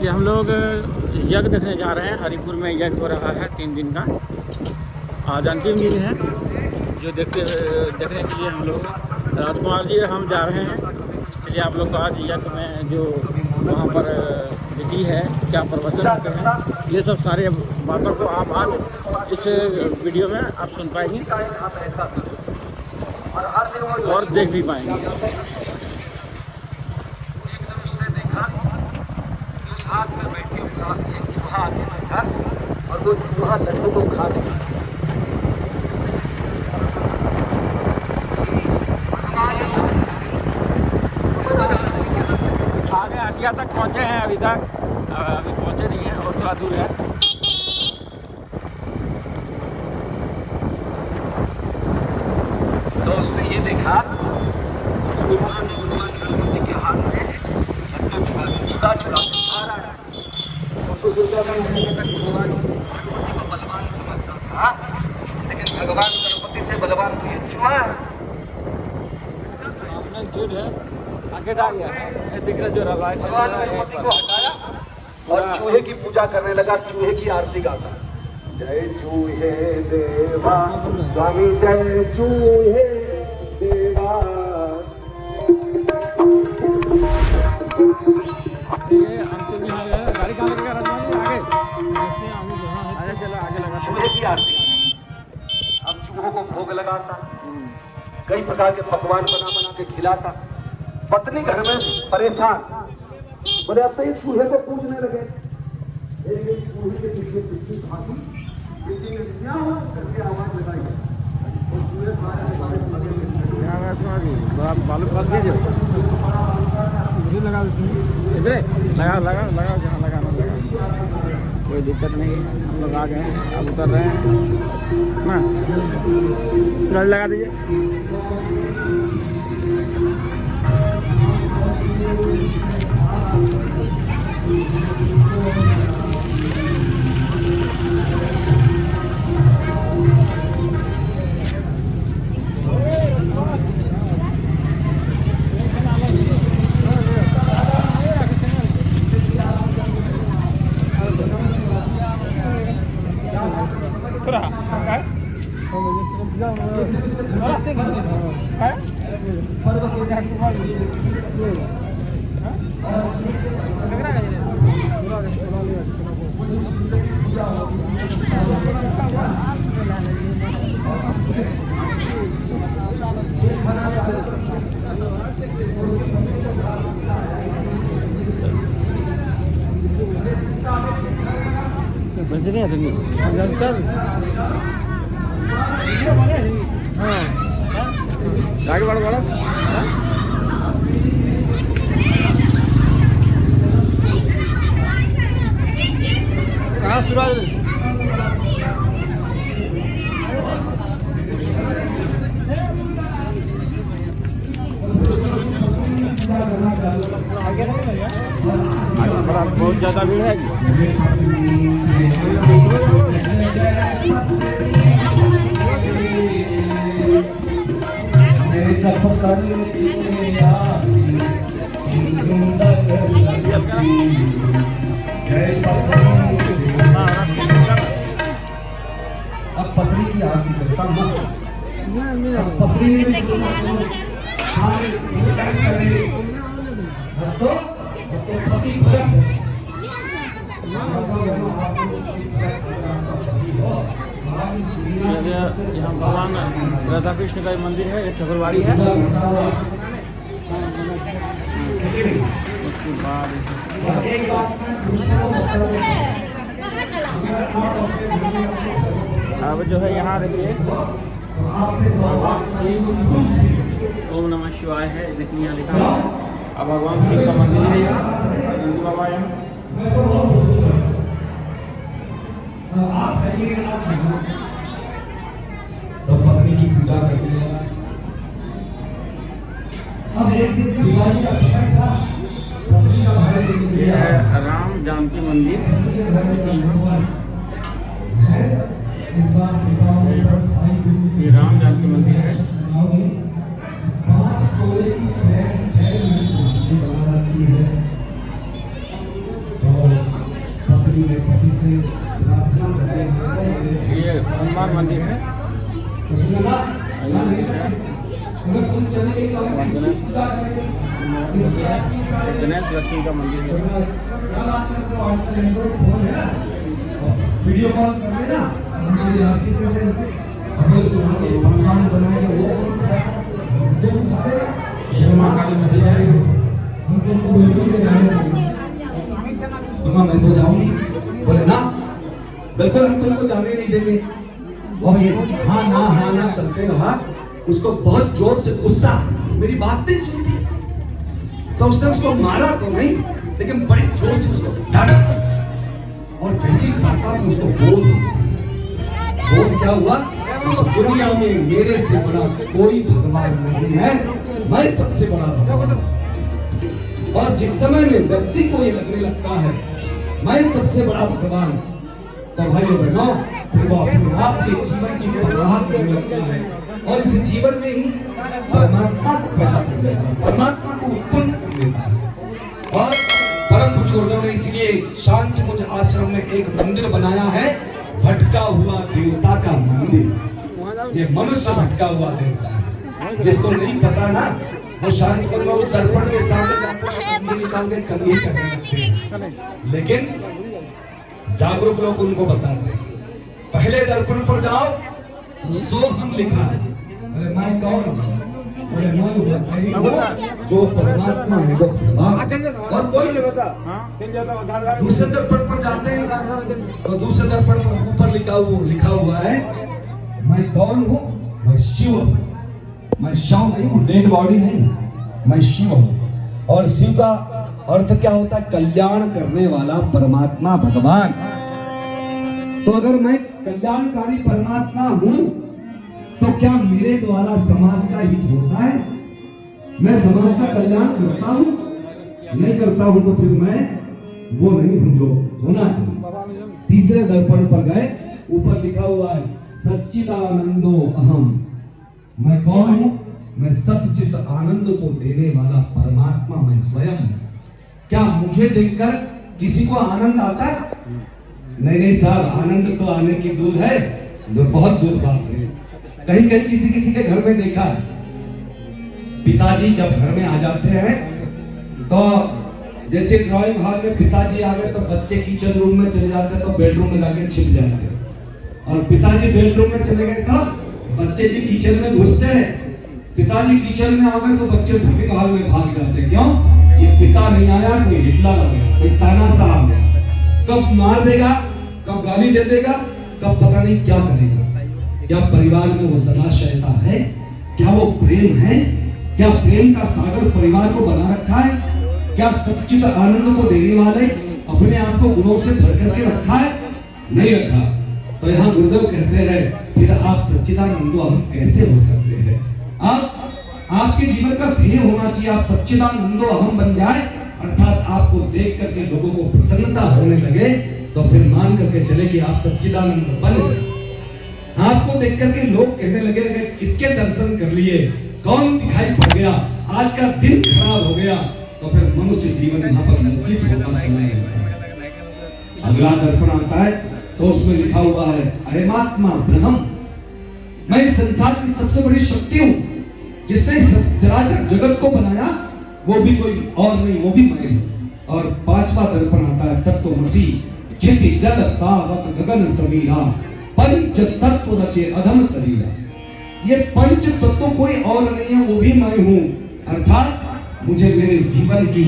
देखिए हम लोग यज्ञ देखने जा रहे हैं। हरिपुर में यज्ञ हो रहा है 3 दिन का। आज अंतिम दिन है जो देखने के लिए हम लोग राजकुमार जी हम जा रहे हैं। चलिए आप लोग को आज यज्ञ में जो वहाँ पर विधि है, क्या प्रवचन होते हैं, ये सब सारे बातों को आप आज इस वीडियो में आप सुन पाएंगे और देख भी पाएंगे। हाथ में बैठे एक चूहा आके बैठा और वो चूहा लड्डू को खा लिया। आगे हटिया तक पहुँचे हैं, अभी पहुँचे नहीं हैं और थोड़ा दूर है। तो उसने ये देखा भगवान के हाथ में लड्डू चुरा के खा रहा है। उसको सोचा भगवान को बलवान समझता था, लेकिन भगवान गणपति से बलवान तो ये चूहा है। है आगे डाल गया, दिख रहा जो भगवान गणपति को हटाया और चूहे की पूजा करने लगा, चूहे की आरती गाता। जय चूहे देवा स्वामी, जय चूहे देवा। ये अंतिम दिन है। गाड़ी कहाँ लगेगा राजकुमार जी? आगे चलो, आगे लगा। चूहे की आरती, अब चूहों को भोग लगाता, कई प्रकार के पकवान बना के खिलाता। पत्नी घर में परेशान, बोले अब तो ये चूहे को पूजने लगे। एक चूहे के पीछे पीछे भागी, किसी ने क्या हुआ करके आवाज लगाई और चूहे आप बालू फंस दीजिए, लगा लगा जहाँ लगाना लगा, कोई दिक्कत नहीं है। हम लोग आ गए हैं, अब उतर रहे हैं ना, गाड़ी लगा दीजिए। बच रहे हैं चल। हाँ गाड़ी बड़ा बड़ा कहाँ शुरुआत बहुत ज़्यादा भीड़ है। अब पत्नी की आरती करता हूँ। पत्नी यहाँ भगवान राधा कृष्ण का मंदिर है, एक ठकुरबाड़ी है। उसके बाद अब जो है यहाँ देखिए भगवान शिव, ओम नमः शिवाय है, देखिए यहाँ लिखा है। अब भगवान शिव का मंदिर है यहाँ, बाबा यहाँ। तो पत्नी की पूजा करने लगा। अब एक दिन दिवाली का समय था, पत्नी का भाई ये है राम जानकी मंदिर। ये राम जानकी मंदिर है। 5 तोले की सैन 6 बना रखी है। से प्रार्थना करते हैं। ये हनुमान मंदिर है। तो सुनो ना, अगर तुम चले तो हम किसकी पूजा करेंगे? गणेश लक्ष्मी का मंदिर है। क्या बात करते हो? आजकल एंड्रॉइड फोन है ना, वीडियो कॉल कर लेना, हमारी आरती कर लेना। अगर तुम्हारे भगवान बनाएंगे वो कौन सा तुम सारे ये महाकाली मंदिर है। हमको बिल्कुल नहीं जाने दूंगा, मैं तो जाऊंगी बोले ना, बिल्कुल हम तुमको जाने नहीं देंगे। और ये हाँ ना चलते रहा, उसको बहुत जोर से गुस्सा, मेरी बात नहीं सुनती, तो उसने उसको मारा तो नहीं, लेकिन बड़े जोर से उसको डांटा, और जैसी डांटा तो उसको बोध क्या हुआ, इस दुनिया में मेरे से बड़ा कोई भगवान नहीं है, मैं सबसे बड़ा भगवान। और जिस समय में व्यक्ति को ये लगने लगता है मैं सबसे बड़ा भगवान, तो भाइयों बहनों फिर वो अपने आप के जीवन की परवाह करने लगता है, और इस जीवन में ही परमात्मा को पैदा कर लेता है, परमात्मा को उत्पन्न कर लेता है। और परम पूज्य गुरुदेव ने इसलिए शांति कुंज आश्रम में एक मंदिर बनाया है, भटका हुआ देवता का मंदिर। ये मनुष्य भटका हुआ देवता है, जिसको नहीं पता ना, वो शांति कुंज में उस दर्पण के सामने जाकर निकाल के कमी करने लगते हैं, लेकिन जागरूक लोग उनको बताते हैं, पहले दर्पण पर जाओ, सो हम लिखा है, अरे मैं कौन हूँ? अरे मैं हूँ जो परमात्मा है, वो भगवान, और कोई नहीं बता। दूसरे दर्पण पर जाते हैं तो दूसरे दर्पण पर ऊपर लिखा हुआ है, मैं कौन हूँ? मैं शिव हूँ, मैं शव नहीं हूँ, डेड बॉडी नहीं हूँ, मैं शिव हूँ। और शिव का अर्थ क्या होता है? कल्याण करने वाला परमात्मा भगवान। तो अगर मैं कल्याणकारी परमात्मा हूं, तो क्या मेरे द्वारा समाज का हित होता है? मैं समाज का कल्याण करता हूं? नहीं करता हूं, तो फिर मैं वो नहीं हूं जो होना चाहिए। तीसरे दर्पण पर गए, ऊपर लिखा हुआ है सच्चिदानंदो अहम, मैं कौन हूं? मैं सच्चित आनंद को देने वाला परमात्मा, मैं स्वयं हूं। क्या मुझे देखकर किसी को आनंद आता है? नहीं साहब, आनंद तो आने की दूर है, बहुत दूर बात है। कहीं कहीं किसी के घर में देखा है, पिताजी जब घर में आ जाते हैं तो जैसे ड्राइंग हॉल में पिताजी आ गए तो बच्चे किचन रूम में चले जाते हैं, तो बेडरूम में जाके छिप जाते हैं, और पिताजी बेडरूम में चले गए तो बच्चे जी किचन में घुसते हैं। पिताजी किचन में आ गए तो बच्चे ड्राइंग हॉल में भाग जाते हैं। क्यों? ये पिता नहीं आया, कोई हिटलर आ गया, कोई तानाशाह आ गया, कब मार देगा, कब गाली दे देगा, कब पता नहीं क्या करेगा। क्या परिवार में वो सदाशयता है? क्या वो प्रेम है? क्या प्रेम का सागर परिवार को बना रखा है? क्या सच्चित आनंद को देने वाले अपने आप को गुणों से भर करके रखा है? नहीं रखा। तो यहाँ गुरुदेव कहते हैं, फिर आप सच्चिदानंदो हम कैसे हो सकते हैं? आपके जीवन का ध्येय होना चाहिए, आप सच्चिदानंदो अहम बन जाए, अर्थात आपको देख करके लोगों को प्रसन्नता होने लगे, तो फिर मान करके चले कि आप सच्चिदानंद बन गए। आपको देख करके लोग कहने लगे कि किसके दर्शन कर लिए, कौन दिखाई पड़ गया, आज का दिन खराब हो गया, तो फिर मनुष्य जीवन यहाँ पर वंचित होता चला गया। अगला दर्पण आता है तो उसमें लिखा हुआ है, अहमात्मा ब्रह्म, मैं इस संसार की सबसे बड़ी शक्ति हूँ, जिसने चराचर जगत को बनाया वो भी कोई और नहीं, वो भी मैं हूँ। और पांचवा दर्पण आता है तत्वमसि, चिति जल पावक गगन समीरा, पंच तत्व रचे अधम शरीरा। ये पंच तत्व कोई और नहीं है, वो भी मैं हूँ। अर्थात मुझे मेरे जीवन की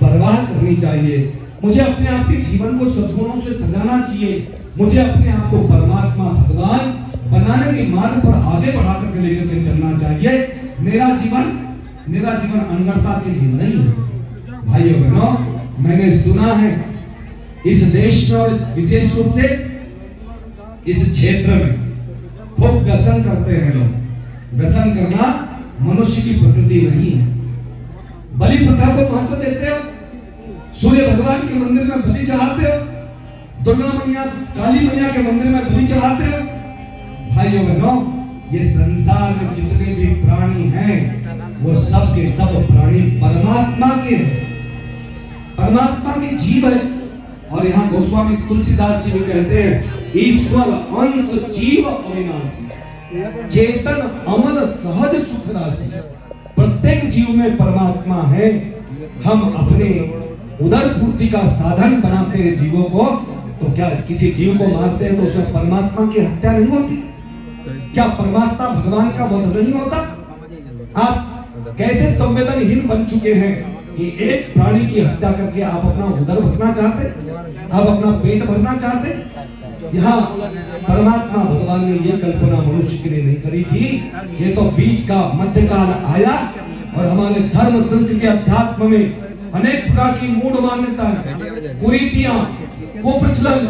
परवाह करनी चाहिए, मुझे अपने आप के जीवन को सद्गुणों से सजाना चाहिए, मुझे अपने आप को परमात्मा भगवान बनाने के मार्ग पर आगे बढ़ा करके लेकर के चलना चाहिए। मेरा जीवन अनगढ़ता के लिए नहीं है। भाइयों बहनों, मैंने सुना है इस देश में और विशेष रूप से इस क्षेत्र में खूब व्यसन करते हैं लोग। व्यसन करना मनुष्य की प्रकृति नहीं है। बलि प्रथा को महत्व देते हो, सूर्य भगवान के मंदिर में बलि चढ़ाते हो, दुर्गा मैया काली मैया के मंदिर में बलि चढ़ाते हो। भाइयों बहनों, ये संसार में जितने भी प्राणी हैं वो सब के सब प्राणी परमात्मा के हैं, परमात्मा के जीव है। और यहाँ गोस्वामी तुलसीदास जी भी कहते हैं, ईश्वर अंश जीव अविनाशी, चेतन अमल सहज सुख राशि। प्रत्येक जीव में परमात्मा है। हम अपने उदर पूर्ति का साधन बनाते हैं जीवों को, तो क्या किसी जीव को मारते हैं तो उसमें परमात्मा की हत्या नहीं होती? क्या परमात्मा भगवान का वध नहीं होता? आप कैसे संवेदनहीन बन चुके हैं कि एक प्राणी की हत्या करके आप अपना उदर भरना चाहते, आप अपना पेट भरना चाहते? यहाँ परमात्मा भगवान ने ये कल्पना मनुष्य के लिए नहीं करी थी। ये तो बीच का मध्यकाल आया और हमारे धर्म संस्कृति अध्यात्म में अनेक प्रकार की मूढ़ मान्यताएं, कुरीतियां, कुप्रचलन,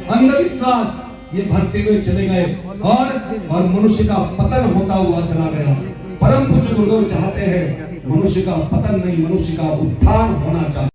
अंधविश्वास ये भरते हुए चले गए और मनुष्य का पतन होता हुआ चला गया। परम पूज्य गुरुदेव चाहते हैं मनुष्य का पतन नहीं, मनुष्य का उत्थान होना चाहिए।